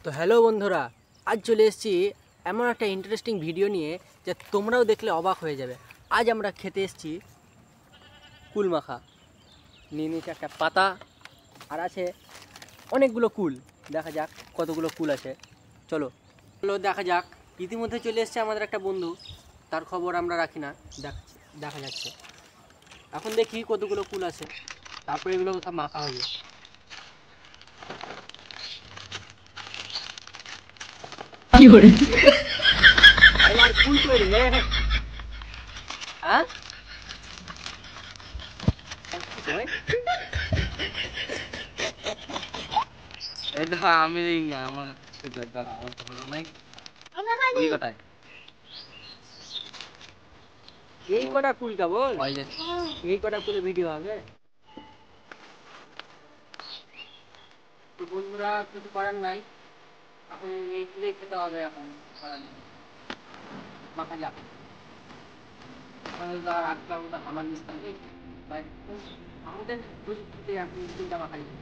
তো হ্যালো বন্ধুরা, আজ চলে এসেছি এমন একটা ইন্টারেস্টিং ভিডিও নিয়ে যে তোমরাও দেখলে অবাক হয়ে যাবে। আজ আমরা খেতে এসেছি কুল মাখা। নিয়ে নিয়েছি একটা পাতা, আর আছে অনেকগুলো কুল। দেখা যাক কতগুলো কুল আছে। চলো চলো দেখা যাক। ইতিমধ্যে চলে এসেছে আমাদের একটা বন্ধু, তার খবর আমরা রাখি না, দেখা যাচ্ছে। এখন দেখি কতগুলো কুল আছে, তারপরে এগুলো সব মাখা হবে। কি করে কুল তৈরি হ্যাঁ আমি আমার এই কটা কুল কা বল, এই কটা কুলে ভিডিও হবে। তো বন্ধুরা কিছু করার নাই, এখন এই কুলে খেতে হবে। এখন মাখা যাক। আমার আমাদের প্রযুক্তিতে এখন কুলটা মাখা যাবে।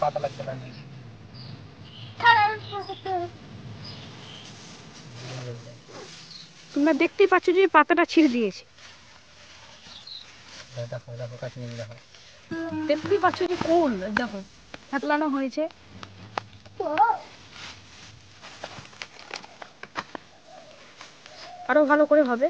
পাতা লাগছে না। তোমরা দেখতেই পাচ্ছ যে পাতাটা ছিঁড়ে দিয়েছে। দেখতেই পাচ্ছ যে কোন দেখো হাতলানো হয়েছে। আরো ভালো করে হবে।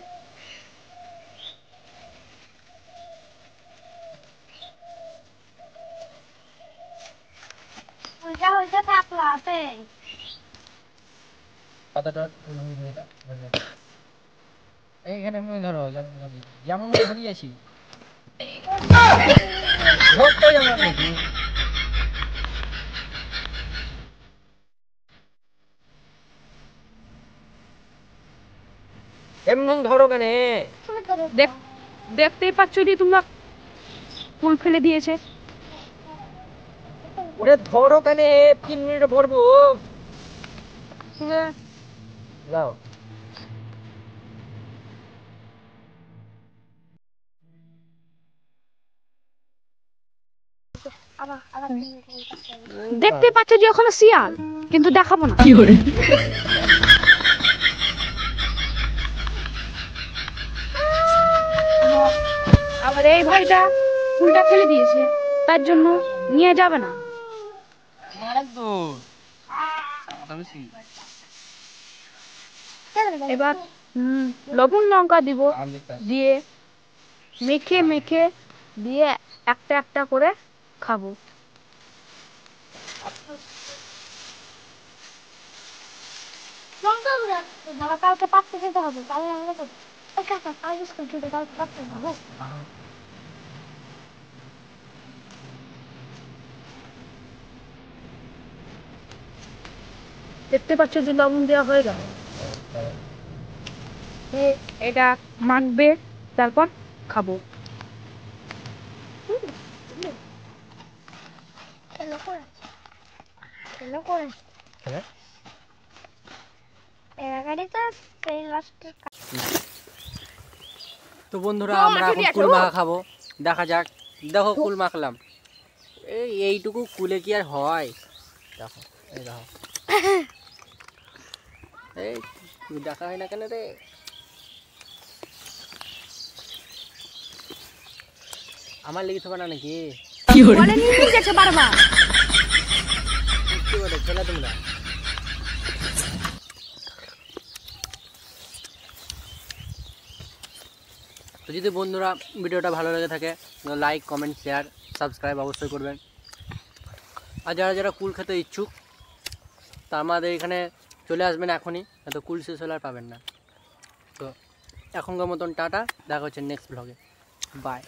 এইখানে ধরো যেমন ধরিয়েছি এমন ধরো কেন? দেখতেই পাচ্ছ যে তোমরা ফুল ফেলে দিয়েছে। ওরে ধরো কেন? 3 মিনিটে ভরবো। যাও। দেখতে পাচ্ছ যে ওখানে শিয়াল, কিন্তু দেখাবো না। আবার এই ভাইটা ফুলটা ফেলে দিয়েছে, তার জন্য নিয়ে যাবে না। এবার লবণ লঙ্কা দিব, দিয়ে মেখে মেখে দিয়ে একটা একটা করে খাবো। কালকে পাকতে যেতে হবে, দেখতে পাচ্ছ যে লবণ দেওয়া হয়ে গেল। এটা মাখবে, তারপর খাবো। তো বন্ধুরা আমরা এখন কুল মাখা খাবো। দেখা যাক। দেখো কুল মাখলাম, এইটুকু কুলে কি আর হয়? দেখো, এই দেখো, এই দেখা হয় না কেন রে? আমার লেগে থাকবে না নাকি? বলে নিয়ে গেছে বারবার। কি বলে ছেলে তোমরা? তো যদি বন্ধুরা ভিডিওটা ভালো লেগে থাকে লাইক কমেন্ট শেয়ার সাবস্ক্রাইব অবশ্যই করবেন। আর যারা যারা কুল খেতে ইচ্ছুক তা আমাদের এখানে চলে আসবেন এখনই, তো কুল শেষ হলে আর পাবেন না। তো এখনকার মতন টাটা, দেখা হচ্ছে নেক্সট ব্লগে, বাই।